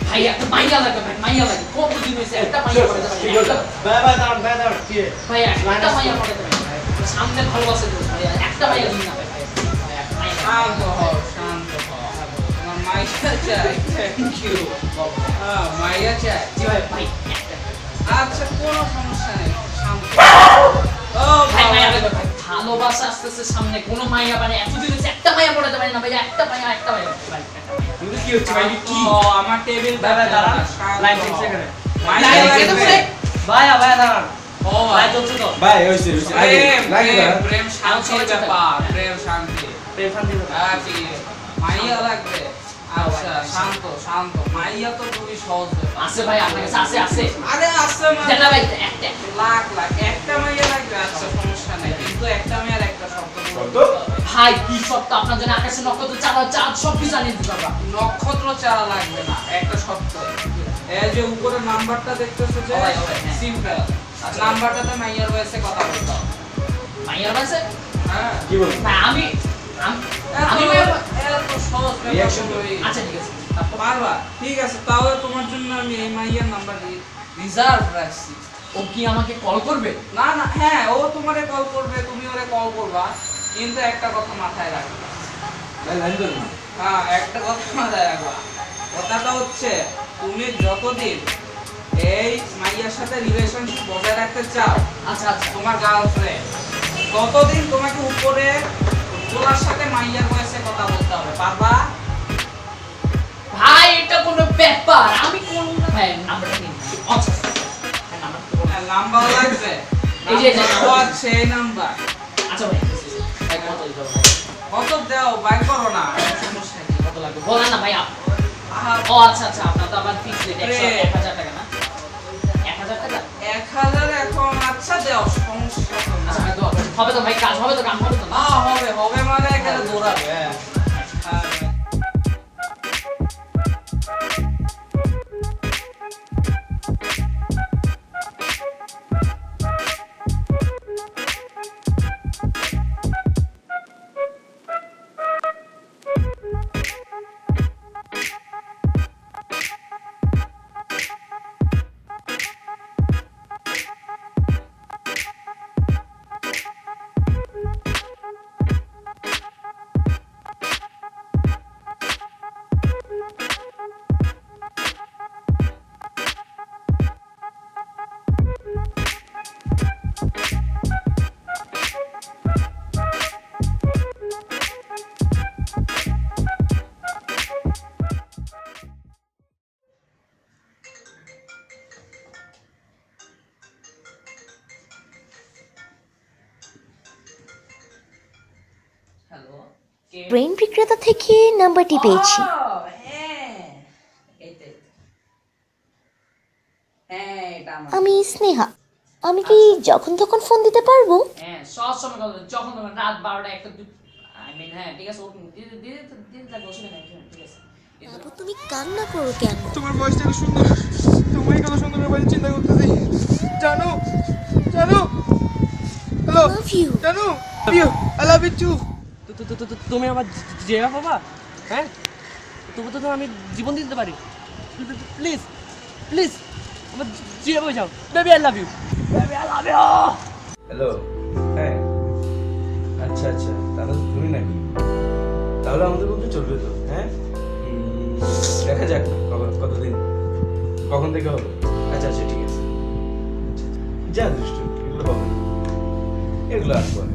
ভাই একটা মাইয়া লাগে ভাই, মাইয়া লাগে কতদিন হয়েছে একটা মাইয়া পড়ে যাবে ভাই, একটা মাইয়া পড়ে যাবে সামনে ভালোবাসে তো ভাই, একটা মাইয়া দিন না ভাই, শান্ত হও, শান্ত হও। আমার মাইয়া চাই। Thank you. মাইয়া চাই। জি ভাই ভাই আচ্ছা, কোনো সমস্যা নেই, শান্ত। ও ভাই বাবা। মাইয়া লাগে ভাই, ভালোবাসা আসতেছে সামনে, কোনো মাইয়া মানে এতদিন হয়েছে একটা মাইয়া পড়ে যাবে না ভাই, একটা মাইয়া ভাই, একটা মাইয়া। কিন্তু কি হচ্ছে ভাই কি ও, আমার টেবিল দাঁড়া দাঁড়া শান্ত লাইন হও। ঠিক সেখানে মাইয়া লাইন লাগবে। কেটে পড়ে। ভাইয়া দাঁড়ান ও, লাইন চলছে তো ভাই হইছে হইছে আগে প্রেম, লাগে প্রেম, না প্রেম শান্তির ব্যাপার, প্রেম শান্তি। প্রেম শান্তি ঠিক আছে। মাইয়া লাগবে। আচ্ছা, শান্ত, শান্ত। মাইয়া তো খুবই সহজ ব্যাপার। আছে ভাই আপনার কাছে আছে আছে আরে আসছে মানে জানা ভাই একটা লাখ লাখ একটা মাইয়া লাগবে। আচ্ছা, সমস্যা নেই, কিন্তু একটা মেয়ের একটা শব্দ শব্দ? বলতে হবে। ভাই কি সত্য আপনার জন্য আকাশে নক্ষত্র চাঁদ চাঁদ সব কিছু আনিয়ে দিতে পারবা। নক্ষত্র চারা লাগবে না, একটা শব্দ। এই যে উপরে নাম্বারটা দেখতেছো যে ওই, ওই, হ্যাঁ। সিম্পল। আচ্ছা। নাম্বারটাতে মাইয়ার বয়সে কথা বলতে হবে। মাইয়ার কাছে হ্যাঁ। কি বল ভাই আমি আমি এত সহজ ব্যাপার Reaction তো এই- আচ্ছা ঠিক আছে তারপর পারবা? ঠিক আছে, তাহলে তোমার জন্য আমি এই মাইয়ার নাম্বার রিজার্ভ রাখছি। ও কি আমাকে কল করবে? না না, হ্যাঁ, ও তোমারে কল করবে, তুমি ওরে কল করবা, কিন্তু একটা কথা মাথায় রাখবা। ভাই লাইন ধরুন না হ্যাঁ, একটা কথা মাথায় রাখবা। কথাটা হচ্ছে, তুমি যতদিন এই মাইয়ার সাথে রিলেশনশিপ বজায় রাখতে চাও, আচ্ছা আচ্ছা তোমার গার্লফ্রেন্ড, ততদিন তোমাকে উপরে তোলার সাথে মাইয়ার বয়সে কথা বলতে হবে। পারবা? ভাই এটা কোনো ব্যাপার আমি কোন ভাই নাম্বারটা নিন আচ্ছা ভাই নাম্বারটা বলুন। হ্যাঁ, নাম্বার লাগবে। এই যে নাম্বার আছে, এই নাম্বার। আচ্ছা ভাই ভাই কত দিতে হবে? কত দাও, বাইর করো না, সমস্যা কি? কত লাগবে বলেন না ভাই আহা, ও আচ্ছা আচ্ছা আপনার তো আবার ফিক্স রেট 1000 টাকা না 1000 টাকা 1000 এখন। আচ্ছা দাও, সমস্যা তো না। আচ্ছা ভাই দোয়া করছি। হবে তো ভাই কাজ হবে তো কাম হবে তো না হবে হবে মানে এখানে দৌড়াবে। হ্যাঁ। হ্যালো কে ব্রেন বিক্রেতা থেকে নাম্বারটি পেয়েছি। ও, হ্যাঁ এই তো, এই তো। হ্যাঁ এটা আমার আমি স্নেহা। আমি কি যখন তখন ফোন দিতে পারবো? হ্যাঁ সব সময় কথা বলবেন, যখন তখন রাত 12টা একটা আই মিন হ্যাঁ ঠিক আছে ওকে দিদি দিদি দিদি থাকবে অসুবিধা নেই ঠিক আছে বাবু তুমি কান্না করো কেন? তোমার ভয়েসটা এত সুন্দর, তোমারই কত সুন্দর ব্যাপারে চিন্তা করতেছি। জানো জানো হ্যালো লাভ ইউ। জানো আই লাভ ইউ টু। তুমি আমার জিয়া বাবা, হ্যাঁ তবু তো আমি জীবন দিতে পারি। প্লিজ প্লিজ আমার জিয়া বই যাও। Baby I love you, baby I love you. Hello হ্যাঁ আচ্ছা আচ্ছা তাহলে তুমি নাকি তাহলে আমাদের বলতে চলবে তো হ্যাঁ দেখা যাক কতদিন কখন থেকে হবে আচ্ছা আচ্ছা ঠিক আছে যা দুষ্টু এগুলো হবে না। এগুলো আসবো না।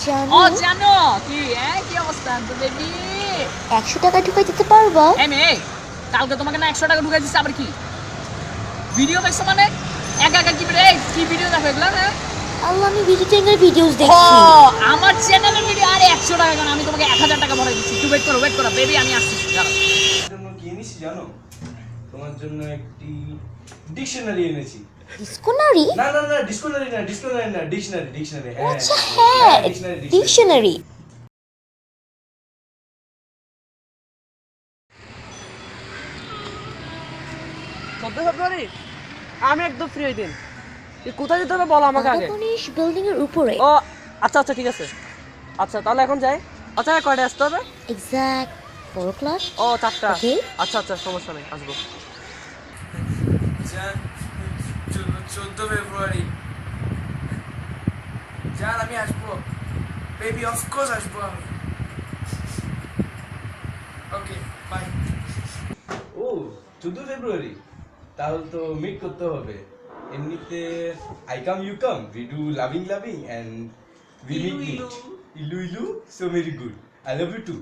জানো ও জানো কি কি অবস্থা তো বেবি 100 টাকা ঢুকাই দিতে পারবা? এই মেয়ে কালকে তোমাকে না 100 টাকা ঢুকাই দিচ্ছে আবার কি ভিডিও দেখছো মানে একা একা কি ভিডিও দেখো এগুলা হ্যাঁ আল্লাহ, আমি ভিডিওর ভিডিওস ও দেখছি। আমার চ্যানেলের ভিডিও আরে 100 টাকা কেন আমি তোমাকে 1000 টাকা ভরে দিচ্ছি তুই ওয়েট করো বেবি আমি আসছি দাঁড়াও জন্য কি এনেছি জানো? তোমার জন্য একটি ডিকশনারি এনেছি। ডিসকোনারি? না ডিকশনারি না, ডিকশনারি। আচ্ছা হ্যাঁ, ডিকশনারি। ফেব্রুয়ারি আমি একদম ফ্রি ওই দিন কোথায় যেতে হবে বলো আমাকে আগে। বিল্ডিং এর উপরে। ও আচ্ছা ঠিক আছে। আচ্ছা তাহলে এখন যাই। আচ্ছা কয়টা আসতে হবে? Exact 4 o'clock। ও 4টা। Okay. আচ্ছা সমস্যা নেই, আসবো। 14 ফেব্রুয়ারি জান আমি আসবো বেবি, অফকোর্স আসবো আমি। Okay bye. ও 14 ফেব্রুয়ারি, তাহলে তো মিট করতে হবে। এমনিতে I come you come, we do loving and we meet ইলু so very good, I love you too.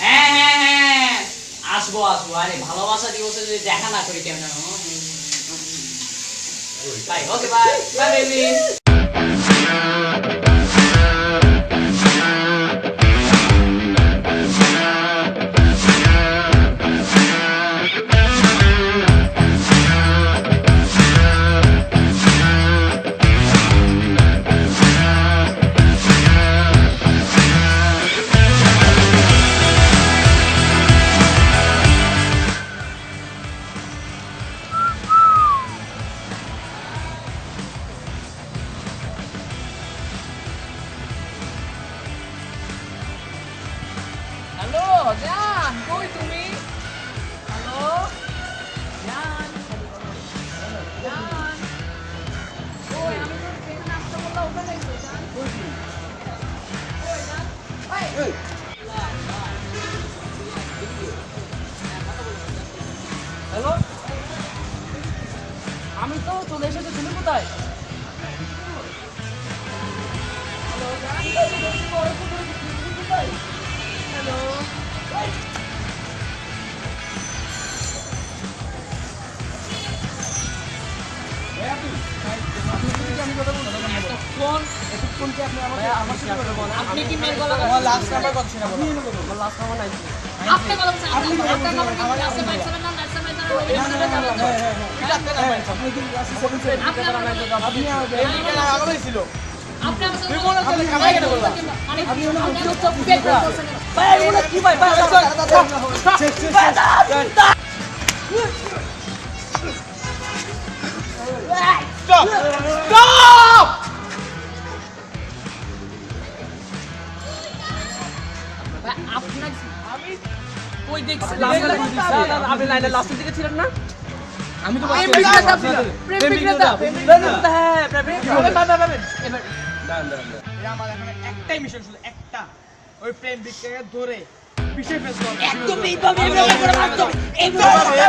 হ্যাঁ আসবো আরে ভালোবাসা দিবসে যদি দেখা না করি কেমন bye okay bye baby hello জান কই তুমি হ্যালো জান কই আমি তো ট্রেনে আসতে বললাম ওখানে গেছো জান কই জান এই হ্যালো, আমি তো চলে এসেছি, তুমি কোথায়? আপনি কি মেল গলা আমার লাস্ট নাম্বার কত ছিল? আমার লাস্ট নাম্বার 90। আপনি কথা বলছেন আপনি নাম্বার কি আছে ভাই 7 নাম 97 আপনি তুই বলো তুমি কামাই কেন করলা মানে আপনি চুপচাপ বের করে বলছেন ভাই এগুলো কি ভাই আপনার আমি কই দেখছি আপনি লাইনের লাস্টের দিকে ছিলেন না? আমি তো প্রেম বিক্রেতা হ্যাঁ এবার আমার এখন একটাই মিশন শুধু একটা, ওই প্রেম বিক্রেতাকে ধরে পিছে ফেলতে হবে। একদম এইভাবে করে মারতে হবে এইভাবে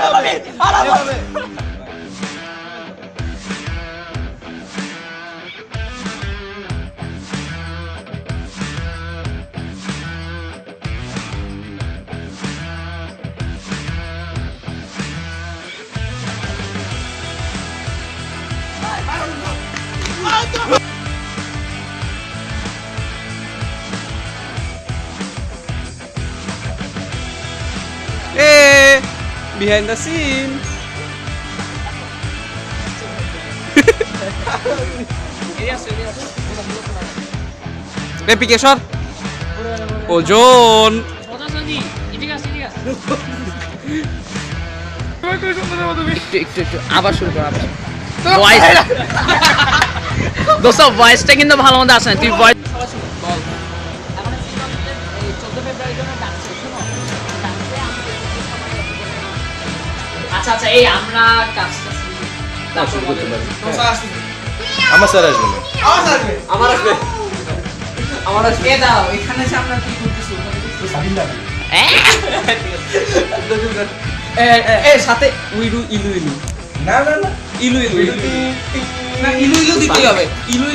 Behind the scene. Replication. ওজন সোজাসুজি এদিকে আসো একটু আবার শুরু কর আবার ভয়েস দোস্ত ভয়েসটা কিন্তু ভালো মতো আসে না তুই ভয়েস এখন এই 14 ফেব্রুয়ারি জন্য ডাকছে শোনো ডাকছে আচ্ছা এই আমরা কাজটা শুরু করতে পারি। আমার স্যার আসবে না। আমার আসবে দাও এখানে যে আমরা কি করতেছি সাথে উইডু ইলু না ইলু দিতে হবে ইলু